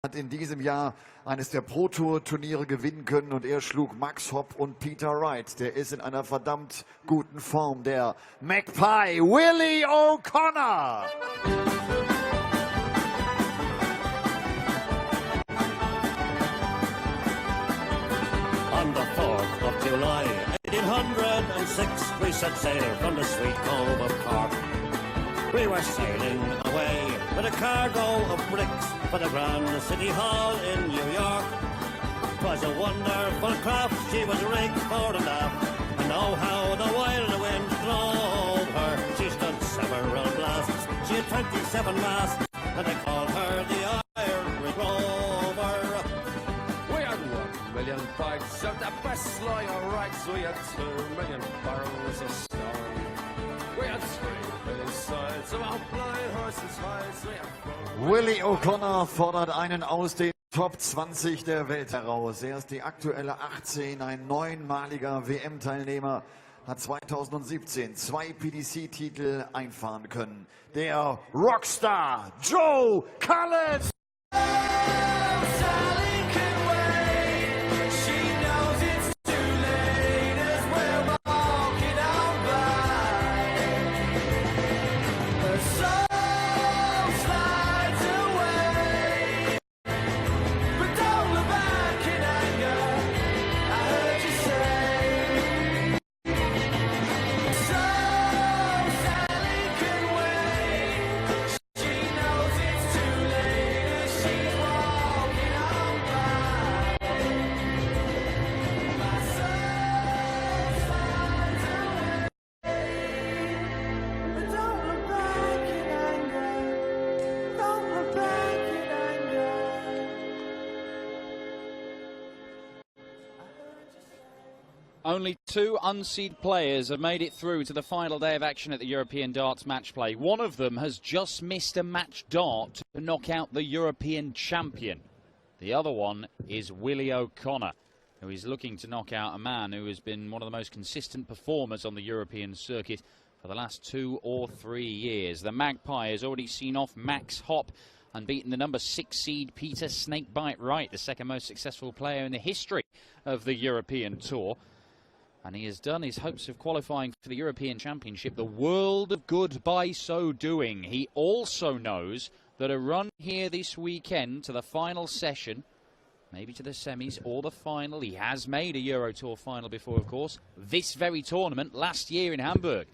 hat in diesem Jahr eines der Pro-Tour-Turniere gewinnen können und er schlug Max Hopp und Peter Wright. Der ist in einer verdammt guten Form, der Magpie Willie O'Connor. On the 4th of July, 1806, we set sail from the sweet cove of Cork. We were sailing away with a cargo of bricks for the Grand City Hall in New York. 'Twas a wonderful craft, she was rigged fore and aft, and oh how the wild wind drove her. She stood several blasts, she had 27 masts, and they called her the Irish Rover. We had 1 million bags of the best line of rags, we had 2 million barrels of stone. We had 3 million sides of our blind horses' hides. Willie O'Connor fordert einen aus den Top 20 der Welt heraus. Er ist die aktuelle 18, ein 9-maliger WM-Teilnehmer, hat 2017 2 PDC-Titel einfahren können. Der Rockstar Joe Cullen! Only 2 unseeded players have made it through to the final day of action at the European Darts Match Play. One of them has just missed a match dart to knock out the European champion. The other one is Willie O'Connor, who is looking to knock out a man who has been one of the most consistent performers on the European circuit for the last 2 or 3 years. The Magpie has already seen off Max Hopp and beaten the number 6 seed Peter Snakebite Wright, the second most successful player in the history of the European Tour. And he has done his hopes of qualifying for the European Championship the world of good by so doing. He also knows that a run here this weekend to the final session, maybe to the semis or the final, he has made a Euro Tour final before, of course, this very tournament last year in Hamburg.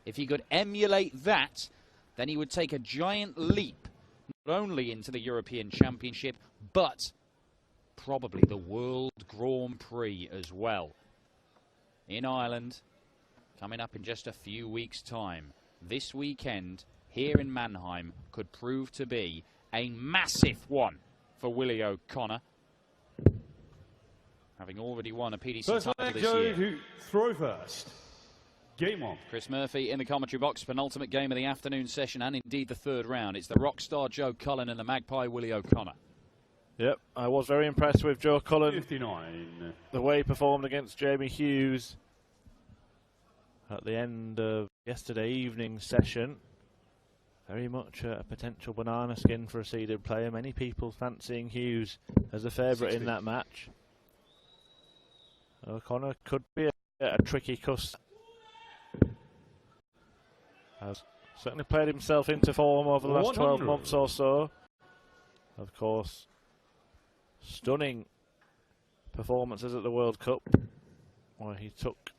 If he could emulate that, then he would take a giant leap, not only into the European Championship, but probably the World Grand Prix as well. In Ireland, coming up in just a few weeks' time. This weekend, here in Mannheim, could prove to be a massive one for Willie O'Connor, having already won a PDC title this year. To throw first. Game on. Chris Murphy in the commentary box, penultimate game of the afternoon session, and indeed the 3rd round. It's the Rockstar Joe Cullen and the Magpie Willie O'Connor. Yep, I was very impressed with Joe Cullen. 59. The way he performed against Jamie Hughes at the end of yesterday evening's session. Very much a potential banana skin for a seeded player. Many people fancying Hughes as a favourite in that match. O'Connor could be a tricky cuss. Has certainly played himself into form over the last 12 months or so. Of course, stunning performances at the World Cup, where he took,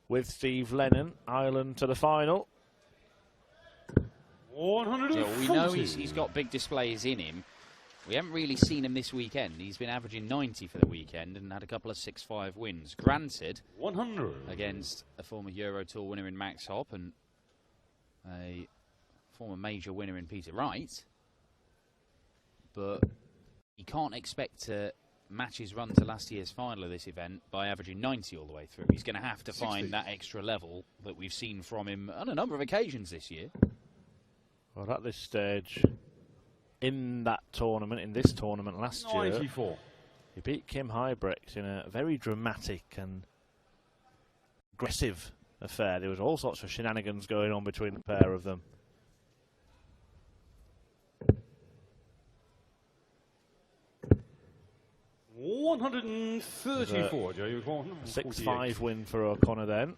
with Steve Lennon, Ireland to the final. 140. So we know he's got big displays in him. We haven't really seen him this weekend. He's been averaging 90 for the weekend and had a couple of 6-5 wins. Granted, 100 against a former Euro Tour winner in Max Hopp and a former major winner in Peter Wright. But you can't expect to match his run to last year's final of this event by averaging 90 all the way through. He's going to have to find that extra level that we've seen from him on a number of occasions this year. Well, at this stage, in this tournament last 94. year, he beat Kim Huybrecht in a very dramatic and aggressive affair. There was all sorts of shenanigans going on between the pair of them. 134, Joe. You've won 6-5 win for O'Connor then.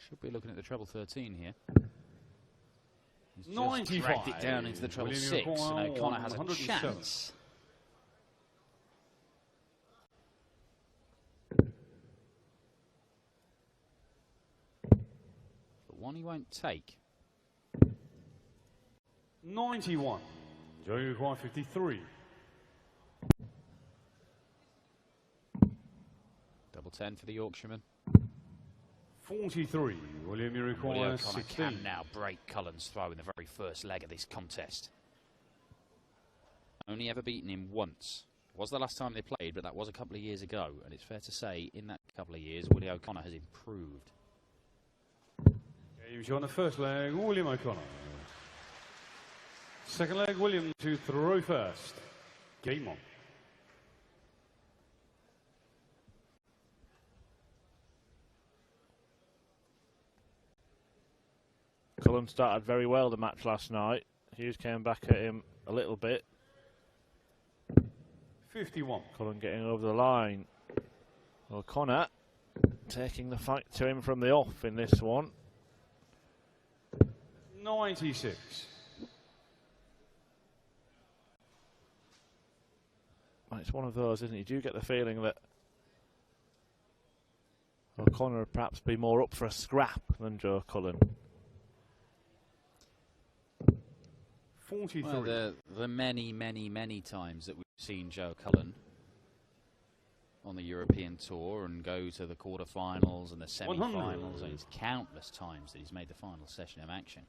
Should be looking at the treble 13 here. He's just 95. dragged it down into the treble 6, and O'Connor has a 107. chance. But one he won't take. 91, Joe. You require 53. Double 10 for the Yorkshireman. 43, William. You Willie require O'Connor 16. can now break Cullen's throw in the very first leg of this contest. Only ever beaten him once. It was the last time they played, but that was a couple of years ago. And it's fair to say, in that couple of years, Willie O'Connor has improved. Games on the first leg, William O'Connor. Second leg, William to throw first. Game on. Cullen started very well the match last night. Hughes came back at him a little bit. 51. Cullen getting over the line. O'Connor taking the fight to him from the off in this one. 96. Well, it's one of those, isn't it? You do get the feeling that O'Connor would perhaps be more up for a scrap than Joe Cullen. 43. Well, the many times that we've seen Joe Cullen on the European Tour and go to the quarterfinals and the semi-finals, and it's countless times that he's made the final session of action.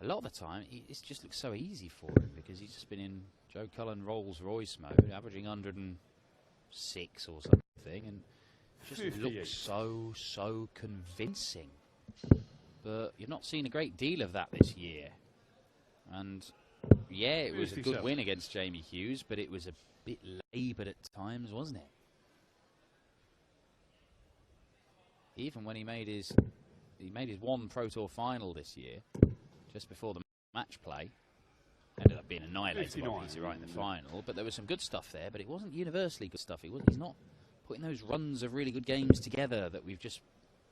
A lot of the time, it just looks so easy for him because he's just been in Joe Cullen Rolls-Royce mode, averaging 106 or something, and just 58. looks so convincing. But you've not seen a great deal of that this year. And yeah, it was a good 57. win against Jamie Hughes, but it was a bit laboured at times, wasn't it? Even when he made his one Pro Tour final this year, just before the match play, ended up being annihilated by Peter Wright in the final. But there was some good stuff there, but it wasn't universally good stuff. He's not putting those runs of really good games together that we've just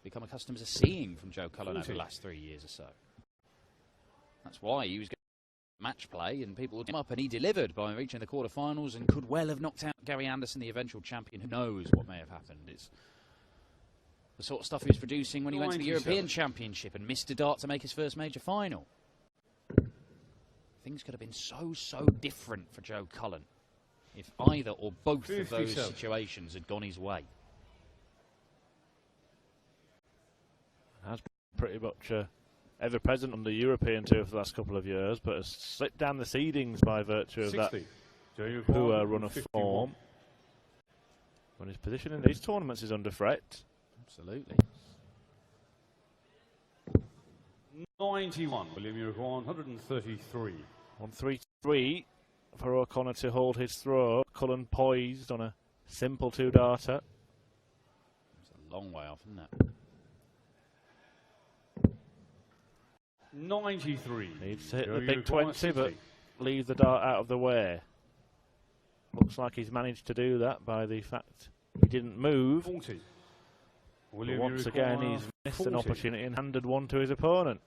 become accustomed to seeing from Joe Cullen over the last 3 years or so. That's why he was match play and people would come up, and he delivered by reaching the quarterfinals and could well have knocked out Gary Anderson, the eventual champion. Who knows what may have happened? It's the sort of stuff he was producing when he went to the European Championship and missed a dart to make his first major final. Things could have been so different for Joe Cullen if either or both of those situations had gone his way. Has pretty much ever present on the European Tour for the last couple of years, but has slipped down the seedings by virtue of 60. That poor run of form. When his position in these tournaments is under threat. Absolutely. 91, William. You require 133. 133 for O'Connor to hold his throw. Cullen poised on a simple two-darter. It's a long way off, isn't it? 93. Needs to hit the big 20, but leave the dart out of the way. Looks like he's managed to do that by the fact he didn't move. 40. But once again, he's missed an opportunity and handed one to his opponent.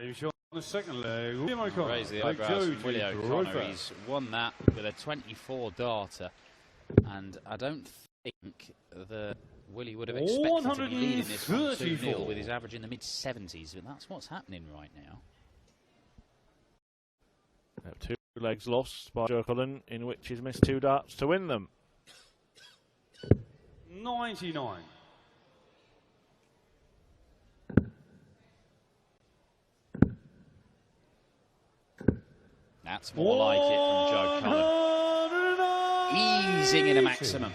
Yeah, on the second leg, William O'Connor. Raise the eyebrows from Willie O'Connor. He's won that with a 24 darter, and I don't think that Willie would have expected to be leading this one 2-0 with his average in the mid-70s, but that's what's happening right now. 2 legs lost by Joe Cullen, in which he's missed 2 darts to win them. 99. That's more like it from Joe Cullen. Easing in a maximum.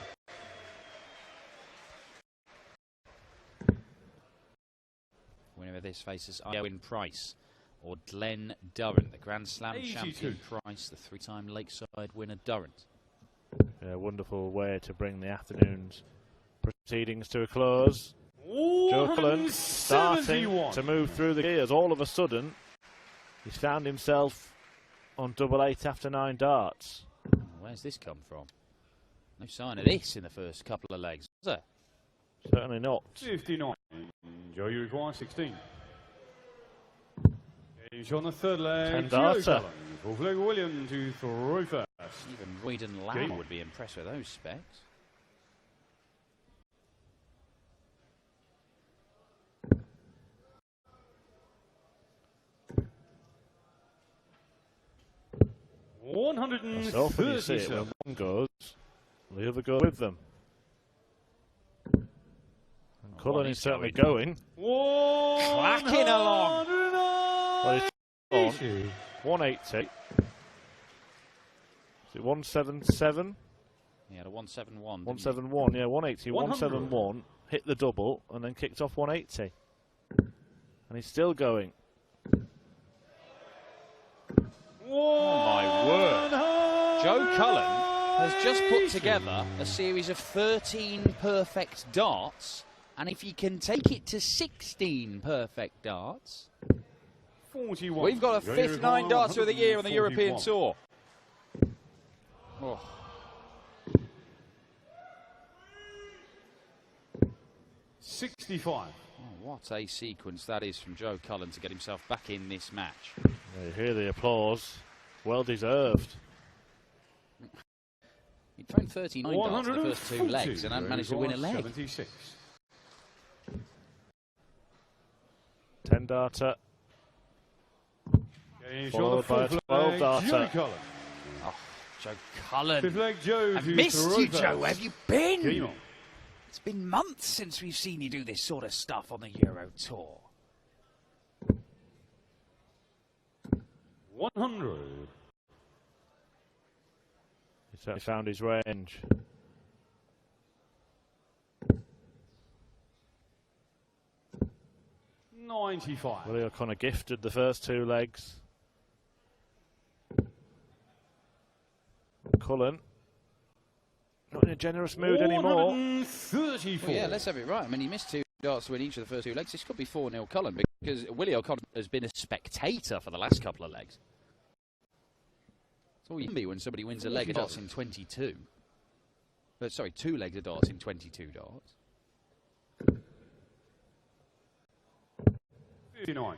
Winner of this faces Owen Price or Glenn Durrant, the Grand Slam 82. champion Price, the 3-time Lakeside winner Durrant. Yeah, A wonderful way to bring the afternoon's proceedings to a close. Joe Cullen starting to move through the gears. All of a sudden, he's found himself on double 8 after 9 darts. Where's this come from? No sign of this in the first couple of legs, was there? Certainly not. 59. Joe, you require 16. He's on the third leg. 10 darter. Fourth leg, William to throw first. Even Reed and Lamb would be impressed with those specs. That's often you see it when one goes, the other goes with them. And Cullen is certainly going. Clacking along. Well, he's on 180. Is it 177? He had a 171. 171, yeah, 180, 171. Hit the double and then kicked off 180. And he's still going. Oh my word. Joe Cullen has just put together a series of 13 perfect darts, and if he can take it to 16 perfect darts, 41. we've got a fifth 9 darter of the year on the European Tour. Oh. $65. Oh, what a sequence that is from Joe Cullen to get himself back in this match. You hear the applause. Well deserved. He'd thrown 39 darts in the first 2 legs and hadn't managed to win a leg. 76. 10 darter. Followed by a 12 darter. Oh, Joe Cullen. Fifth leg, Joe. I've missed you, Joe. Where have you been? Game on. It's been months since we've seen you do this sort of stuff on the Euro Tour. 100. He certainly found his range. $95. Willie O'Connor gifted the first 2 legs. Cullen not in a generous mood anymore. 134. Well, yeah, let's have it right. I mean, he missed 2 darts to win each of the first 2 legs. This could be 4-0 Cullen because Willie O'Connor has been a spectator for the last couple of legs. That's all you can be when somebody wins a leg of darts in 22. Sorry, 2 legs of darts in 22 darts. 59.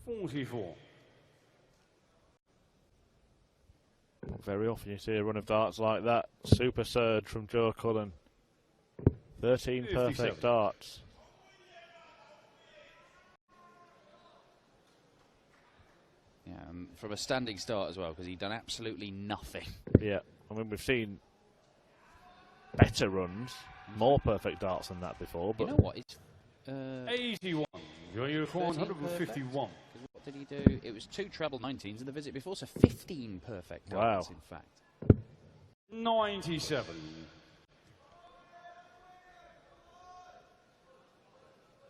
$44. Not very often you see a run of darts like that. Super surge from Joe Cullen. 13 perfect darts. Yeah, from a standing start as well, because he'd done absolutely nothing. Yeah, I mean, we've seen better runs, more perfect darts than that before. But you know what? It's 81. You're 151. What did he do? It was 2 treble 19s in the visit before, so 15 perfect darts, in fact. 97.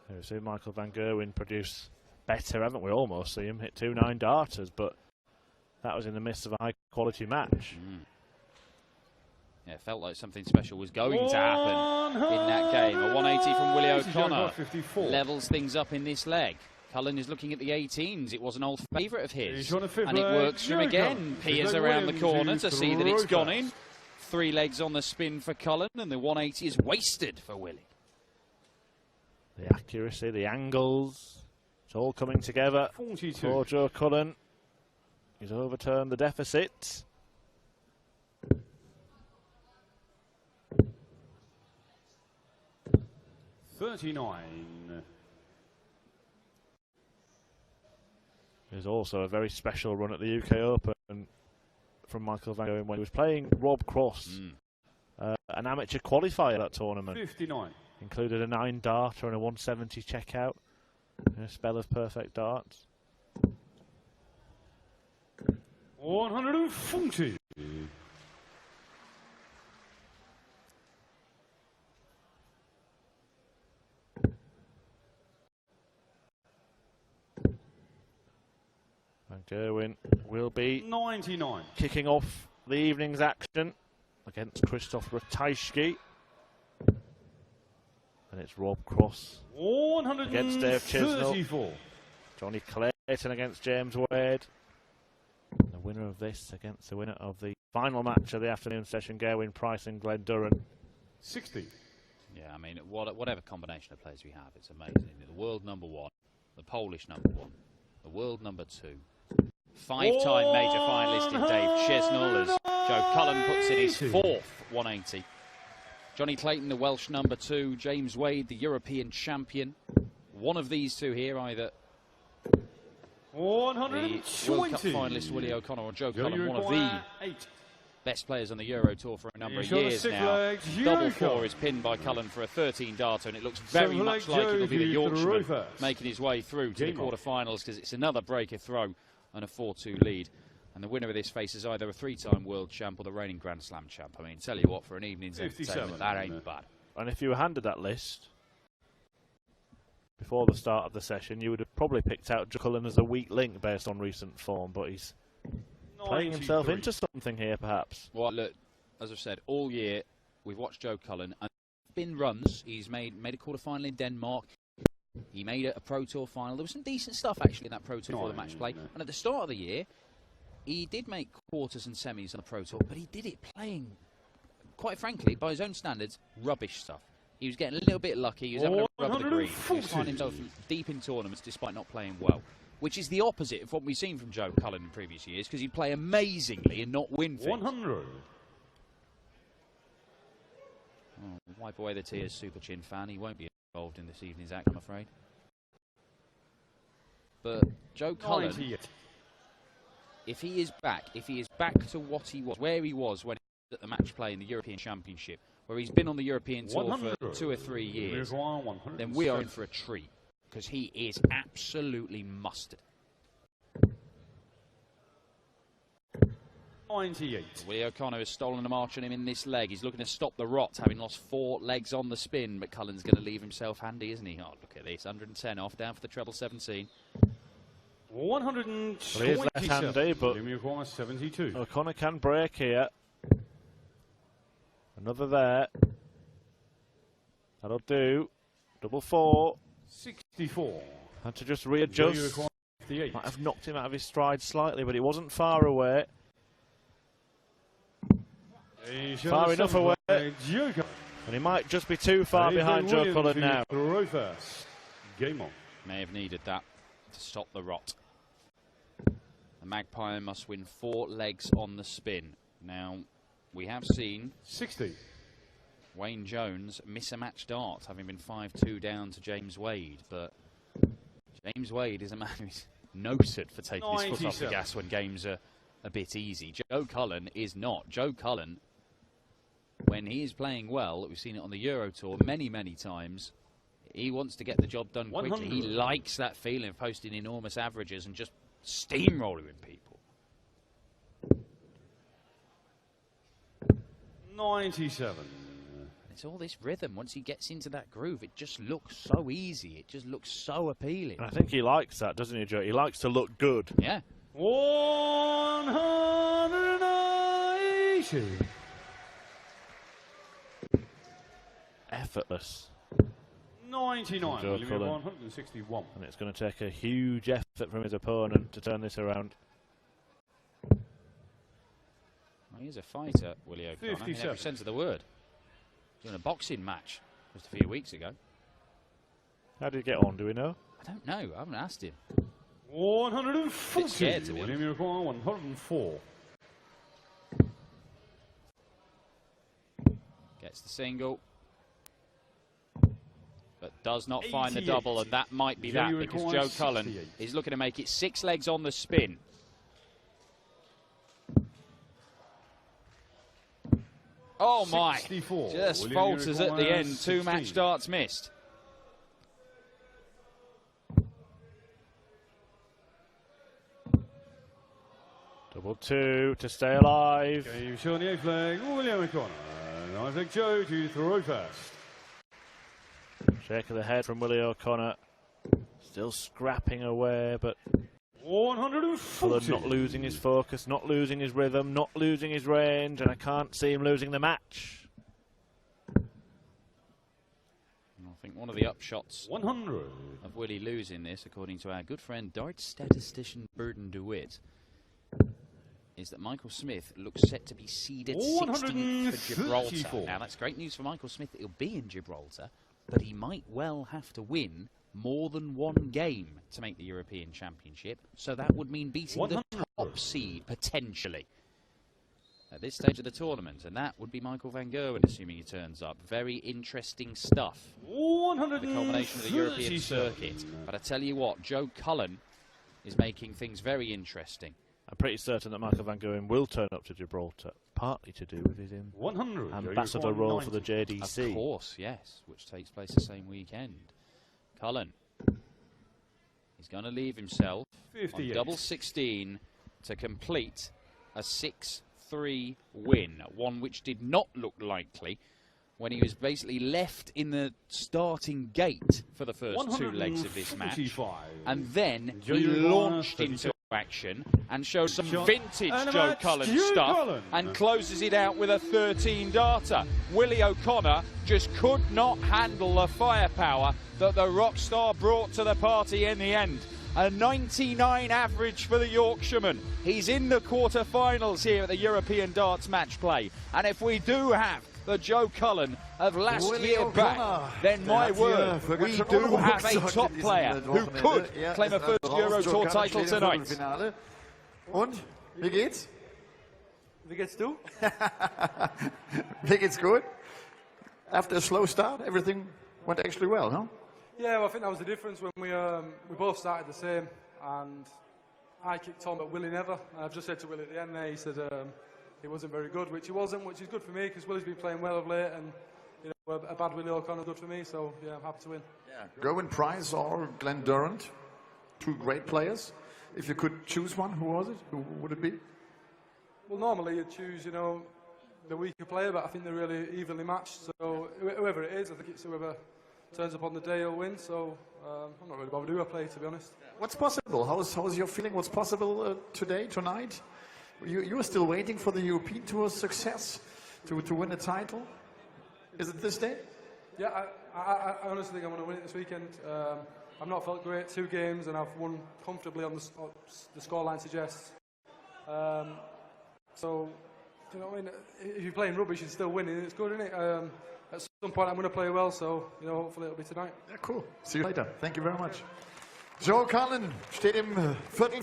We've seen Michael van Gerwen produce better, haven't we? Almost see him hit 2 9 darters, but that was in the midst of a high-quality match. Yeah, it felt like something special was going to happen in that game. A 180 from Willie O'Connor levels things up in this leg. Cullen is looking at the 18s. It was an old favourite of his. And it works for him again. Peers around the corner to see that it's gone in. 3 legs on the spin for Cullen, and the 180 is wasted for Willie. The accuracy, the angles, it's all coming together 42. for Joe Cullen. He's overturned the deficit. $39. There's also a very special run at the UK Open from Michael van Gerwen when he was playing Rob Cross, an amateur qualifier at that tournament. 59. Included a 9 darter and a 170 checkout, and a spell of perfect darts. 140. And Gerwin will be 99. kicking off the evening's action against Krzysztof Ratajski. And it's Rob Cross against Dave Chisnell. Johnny Clayton against James Wade. The winner of this against the winner of the final match of the afternoon session, Gerwin Price and Glenn Duran. 60. Yeah, I mean, whatever combination of players we have, it's amazing. The world number 1, the Polish number 1, the world number 2, 5-time major finalist in Dave Chisnell as Joe Cullen puts in his 4th 180. Johnny Clayton, the Welsh number 2, James Wade, the European champion. One of these two here, either the World Cup finalist Willie O'Connor or Joe Cullen, one of the best players on the Euro Tour for a number of years now. Double 4 is pinned by Cullen for a 13-darter, and it looks very much like it'll be the Yorkshireman making his way through to the quarter-finals, because it's another breaker throw and a 4-2 lead. And the winner of this faces either a 3-time world champ or the reigning Grand Slam champ. I mean, tell you what, for an evening's entertainment, that ain't bad. And if you were handed that list before the start of the session, you would have probably picked out Joe Cullen as a weak link based on recent form, but he's playing himself into something here, perhaps. Well, look, as I've said, all year we've watched Joe Cullen, and been runs. He's made a quarter-final in Denmark. He made a Pro Tour final. There was some decent stuff, actually, in that Pro Tour for the match play. And at the start of the year, he did make quarters and semis on the Pro Tour, but he did it playing, quite frankly, by his own standards, rubbish stuff. He was getting a little bit lucky. He was having a rub of the green. He was finding himself deep in tournaments despite not playing well, which is the opposite of what we've seen from Joe Cullen in previous years, because he'd play amazingly and not win things. 100. Oh, wipe away the tears, Super Chin fan. He won't be involved in this evening's act, I'm afraid. But Joe Cullen, if he is back to what he was, where he was when he was at the match play in the European Championship, where he's been on the European Tour for 2 or 3 years, then we are in for a treat, because he is absolutely mustard. 98. Willie O'Connor has stolen a march on him in this leg. He's looking to stop the rot, having lost 4 legs on the spin, but Cullen's going to leave himself handy, isn't he? Oh, look at this, 110 off, down for the treble 17. 127. Well, he is left-handed, but 72. O'Connor can break here. Another there. That'll do. Double 4. 64. Had to just readjust. Might have knocked him out of his stride slightly, but it wasn't far away. Far enough away. And he might just be too far behind Joe Cullen now. Game on. May have needed that to stop the rot. The Magpie must win 4 legs on the spin. Now, we have seen 60. Wayne Jones miss a match dart, having been 5-2 down to James Wade, but James Wade is a man who's noted for taking his foot off the gas when games are a bit easy. Joe Cullen is not. Joe Cullen, when he is playing well, we've seen it on the Euro Tour many, many times, he wants to get the job done quickly. He likes that feeling of posting enormous averages and just steamrolling people. 97. It's all this rhythm. Once he gets into that groove, it just looks so easy. It just looks so appealing. And I think he likes that, doesn't he, Joe? He likes to look good. Yeah. 180. Effortless. 99. Joe Cullen. 161. And it's going to take a huge effort from his opponent to turn this around. Well, he's a fighter, Willie O'Connor, in 57. every sense of the word. He was in a boxing match just a few weeks ago. How did he get on, do we know? I don't know. I haven't asked him. 140. Bit scared to be honest. 104. Gets the single. But does not find the double, and that might be that, because Joe Cullen is looking to make it 6 legs on the spin. Oh my, just falters at the end, 2 match darts missed. Double 2 to stay alive. Game show on the 8th leg, William O'Connor. 9th leg Joe to throw first. Shake of the head from Willie O'Connor. Still scrapping away, but 140. Cullen not losing his focus, not losing his rhythm, not losing his range, and I can't see him losing the match. I think one of the upshots 100. of Willie losing this, according to our good friend darts statistician Burden DeWitt, is that Michael Smith looks set to be seeded 16th for Gibraltar. Now that's great news for Michael Smith that he'll be in Gibraltar, but he might well have to win more than one game to make the European Championship, so that would mean beating the top seed, potentially, at this stage of the tournament, and that would be Michael van Gerwen, assuming he turns up. Very interesting stuff, the culmination of the European circuit. But I tell you what, Joe Cullen is making things very interesting. I'm pretty certain that Michael van Gerwen will turn up to Gibraltar, partly to do with his ambassador role for the JDC. Of course, yes, which takes place the same weekend. Cullen, he's going to leave himself on double 16 to complete a 6-3 win, one which did not look likely when he was basically left in the starting gate for the first two legs of this match, and then he launched into action and showed some vintage Joe Cullen stuff and closes it out with a 13-darter. Willie O'Connor just could not handle the firepower that the rock star brought to the party in the end. A 99 average for the Yorkshireman. He's in the quarter-finals here at the European Darts Match Play, and if we do have the Joe Cullen of last year back, then my word, we do have a top player who could claim a first Euro Tour title tonight. Und, wie geht's? Wie geht's du? Mir geht's good. After a slow start, everything went actually well, huh? Yeah, well, I think that was the difference when we both started the same, and I kicked on, but Willie never. And I've just said to Willie at the end there, he said he wasn't very good, which he wasn't, which is good for me because Willie's been playing well of late, and you know, a bad Willie O'Connor good for me. So yeah, I'm happy to win. Yeah. Gerwin Price or Glenn Durrant, two great players. If you could choose one, who was it? Who would it be? Well, normally you'd choose, you know, the weaker player, but I think they're really evenly matched. So whoever it is, I think it's whoever turns up on the day will win. So I'm not really bothered who I play, to be honest. What's possible? How's your feeling? What's possible today, tonight? You are still waiting for the European Tour success to win a title? Is it this day? Yeah, I honestly think I'm going to win it this weekend. I've not felt great 2 games, and I've won comfortably on the scoreline suggests. So, you know what I mean? If you're playing rubbish and still winning, it's good, isn't it? At some point I'm going to play well, so you know, hopefully it'll be tonight. Yeah, cool. See you later. Thank you very much. Joe Cullen steht im Viertel.